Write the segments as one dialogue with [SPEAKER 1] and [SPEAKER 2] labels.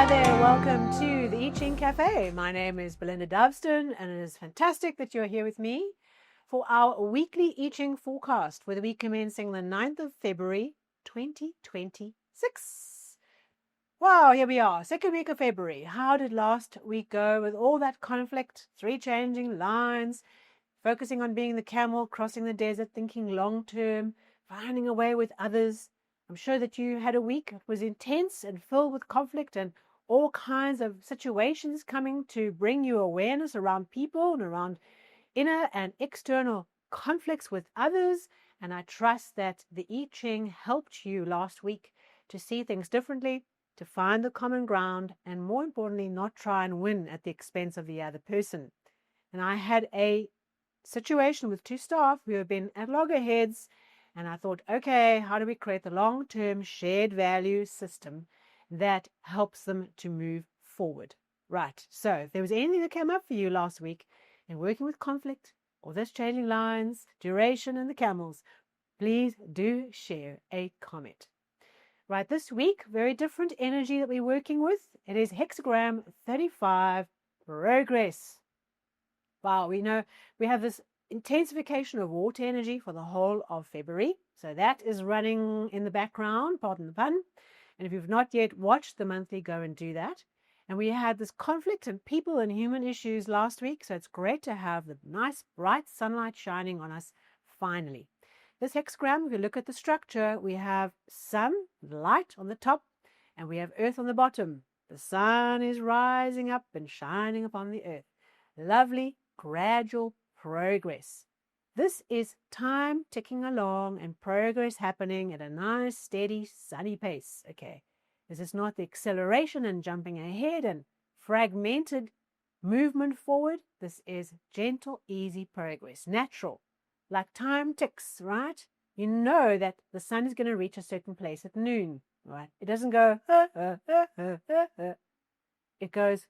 [SPEAKER 1] there, welcome to the I Ching Cafe. My name is Belinda Doveston, and it is fantastic that you're here with me for our weekly I Ching forecast for the week commencing the 9th of February 2026. Wow, here we are, second week of February. How did last week go with all that conflict, 3 changing lines, focusing on being the camel, crossing the desert, thinking long term, finding a way with others? I'm sure that you had a week that was intense and filled with conflict and all kinds of situations coming to bring you awareness around people and around inner and external conflicts with others. And I trust that the I Ching helped you last week to see things differently, to find the common ground, and more importantly, not try and win at the expense of the other person. And I had a situation with 2 staff who have been at loggerheads, and I thought, okay, how do we create the long-term shared value system that helps them to move forward? Right. So if there was anything that came up for you last week in working with conflict or this changing lines, duration, and the camels, please do share a comment. Right, this week, very different energy that we're working with. It is Hexagram 35 Progress. Wow, we know we have this intensification of water energy for the whole of February. So that is running in the background, pardon the pun. And if you've not yet watched the monthly, go and do that. And we had this conflict and people and human issues last week. So it's great to have the nice bright sunlight shining on us finally. This hexagram, if you look at the structure, we have sun, light on the top, and we have earth on the bottom. The sun is rising up and shining upon the earth. Lovely, gradual progress. This is time ticking along and progress happening at a nice, steady, sunny pace. Okay, this is not the acceleration and jumping ahead and fragmented movement forward. This is gentle, easy progress, natural. Like time ticks, right? You know that the sun is going to reach a certain place at noon, right? It doesn't go, it goes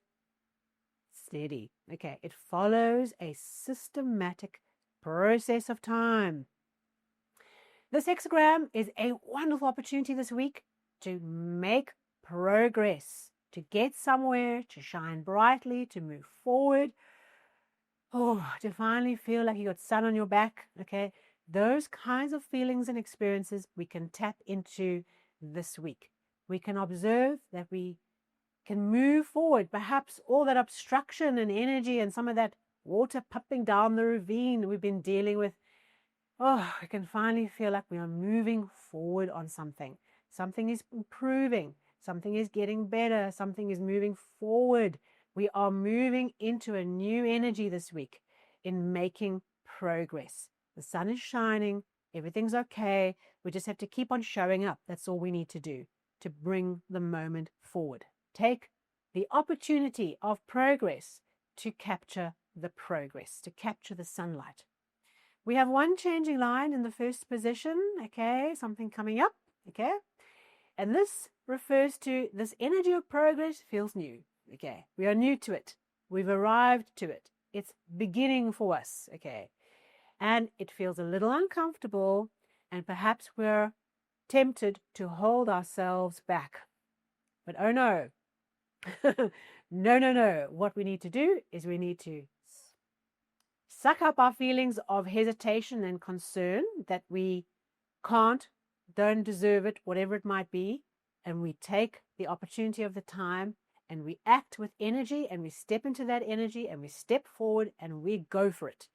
[SPEAKER 1] steady. Okay, it follows a systematic process of time. This hexagram is a wonderful opportunity this week to make progress, to get somewhere, to shine brightly, to move forward. Oh, to finally feel like you got sun on your back, okay? Those kinds of feelings and experiences we can tap into this week. We can observe that we can move forward. Perhaps all that obstruction and energy and some of that water pumping down the ravine we've been dealing with, oh, we can finally feel like we are moving forward on something. Something is improving. Something is getting better. Something is moving forward. We are moving into a new energy this week in making progress. The sun is shining. Everything's okay. We just have to keep on showing up. That's all we need to do to bring the moment forward. Take the opportunity of progress to capture the progress, to capture the sunlight. We have one changing line in the first position, okay, something coming up, okay, and this refers to this energy of progress feels new, okay, we are new to it, we've arrived to it, it's beginning for us, okay, and it feels a little uncomfortable, and perhaps we're tempted to hold ourselves back, but oh no, no, what we need to do is we need to suck up our feelings of hesitation and concern that we can't, don't deserve it, whatever it might be, and we take the opportunity of the time and we act with energy and we step into that energy and we step forward and we go for it.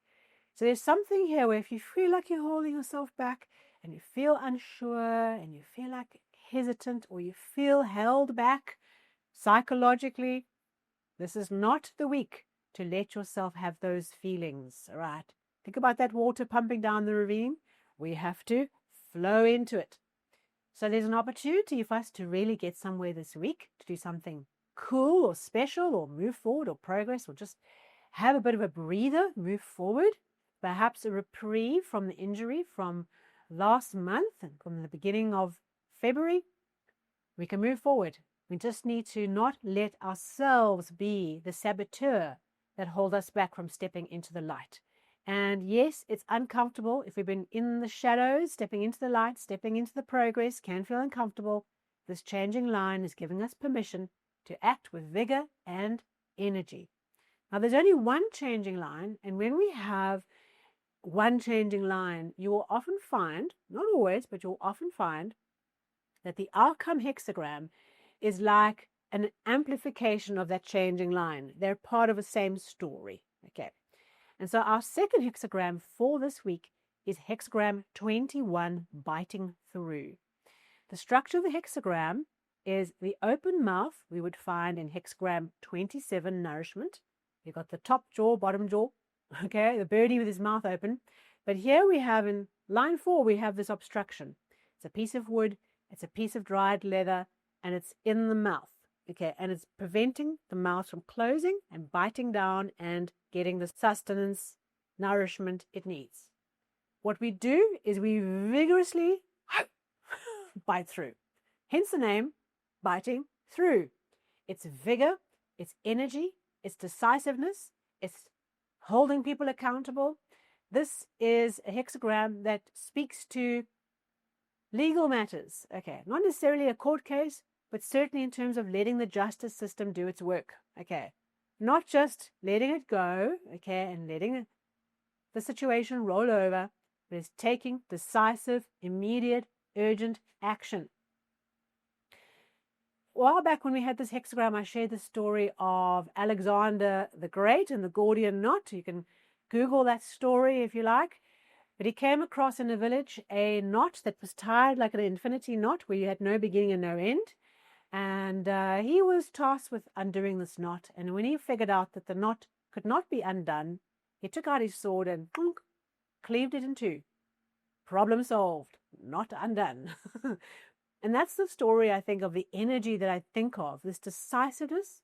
[SPEAKER 1] So there's something here where if you feel like you're holding yourself back and you feel unsure and you feel like hesitant or you feel held back psychologically, this is not the week to let yourself have those feelings, all right? Think about that water pumping down the ravine. We have to flow into it. So there's an opportunity for us to really get somewhere this week, to do something cool or special or move forward or progress or just have a bit of a breather, move forward, perhaps a reprieve from the injury from last month and from the beginning of February. We can move forward. We just need to not let ourselves be the saboteur that hold us back from stepping into the light. And yes, it's uncomfortable. If we've been in the shadows, stepping into the light, stepping into the progress can feel uncomfortable. This changing line is giving us permission to act with vigor and energy. Now, there's only one changing line, and when we have one changing line, you will often find, not always, but you'll often find that the outcome hexagram is like an amplification of that changing line. They're part of the same story. Okay. And so our second hexagram for this week is hexagram 21, biting through. The structure of the hexagram is the open mouth we would find in hexagram 27, nourishment. You've got the top jaw, bottom jaw, okay, the birdie with his mouth open. But here we have in line 4, we have this obstruction. It's a piece of wood, it's a piece of dried leather, and it's in the mouth, okay, and it's preventing the mouth from closing and biting down and getting the sustenance, nourishment it needs. What we do is we vigorously bite through. Hence the name, biting through. It's vigor, it's energy, it's decisiveness, it's holding people accountable. This is a hexagram that speaks to legal matters. Okay, not necessarily a court case, but certainly in terms of letting the justice system do its work. Okay, not just letting it go, okay, and letting the situation roll over, but it's taking decisive, immediate, urgent action. A while back when we had this hexagram, I shared the story of Alexander the Great and the Gordian knot. You can Google that story if you like. But he came across in a village a knot that was tied like an infinity knot where you had no beginning and no end. And he was tasked with undoing this knot. And when he figured out that the knot could not be undone, he took out his sword and cleaved it in two. Problem solved, not undone. And that's the story, I think, of the energy that I think of, this decisiveness,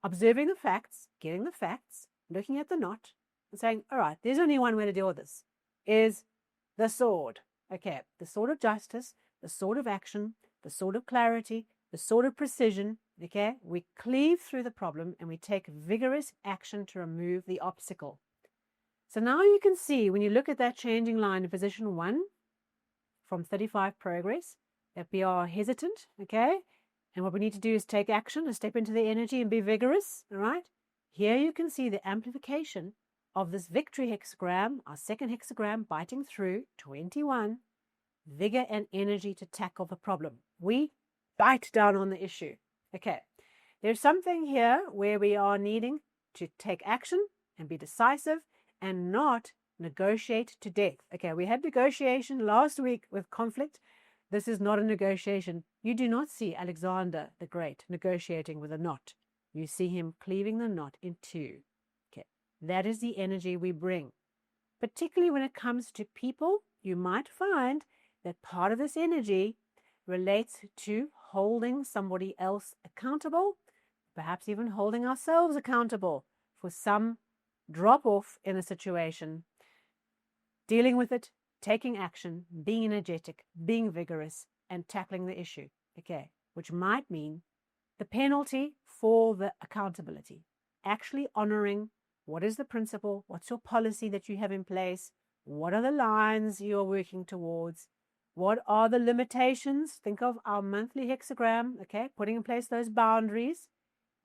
[SPEAKER 1] observing the facts, getting the facts, looking at the knot, and saying, all right, there's only one way to deal with this, is the sword. Okay, the sword of justice, the sword of action, the sword of clarity, the sword of precision. Okay, we cleave through the problem and we take vigorous action to remove the obstacle. So now you can see when you look at that changing line in position 1 from 35 progress, that we are hesitant, okay? And what we need to do is take action and step into the energy and be vigorous, all right? Here you can see the amplification of this victory hexagram, our second hexagram, biting through 21, vigor and energy to tackle the problem. We bite down on the issue. Okay, there's something here where we are needing to take action and be decisive and not negotiate to death. Okay, we had negotiation last week with conflict. This is not a negotiation. You do not see Alexander the Great negotiating with a knot. You see him cleaving the knot in two. Okay, that is the energy we bring. Particularly when it comes to people, you might find that part of this energy relates to holding somebody else accountable, perhaps even holding ourselves accountable for some drop-off in a situation, dealing with it, taking action, being energetic, being vigorous, and tackling the issue, okay, which might mean the penalty for the accountability, actually honoring what is the principle, what's your policy that you have in place, what are the lines you're working towards, what are the limitations. Think of our monthly hexagram, okay, putting in place those boundaries.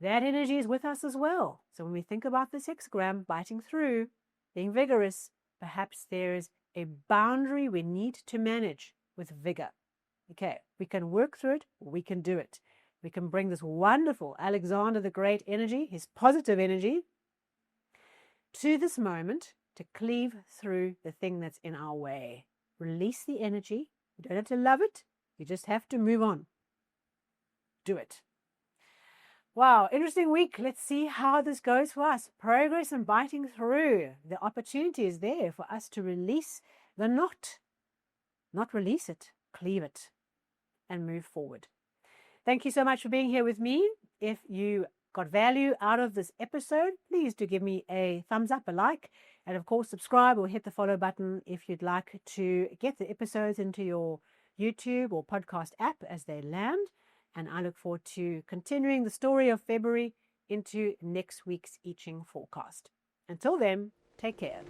[SPEAKER 1] That energy is with us as well. So when we think about this hexagram, biting through, being vigorous, perhaps there is a boundary we need to manage with vigor. Okay, we can work through it, we can do it. We can bring this wonderful Alexander the Great energy, his positive energy, to this moment to cleave through the thing that's in our way. Release the energy. You don't have to love it. You just have to move on. Do it. Wow, interesting week. Let's see how this goes for us. Progress and biting through. The opportunity is there for us to release the knot. Not release it, cleave it, and move forward. Thank you so much for being here with me. If you got value out of this episode, please do give me a thumbs up, a like, and of course subscribe or hit the follow button if you'd like to get the episodes into your YouTube or podcast app as they land. And I look forward to continuing the story of February into next week's I Ching forecast. Until then, take care.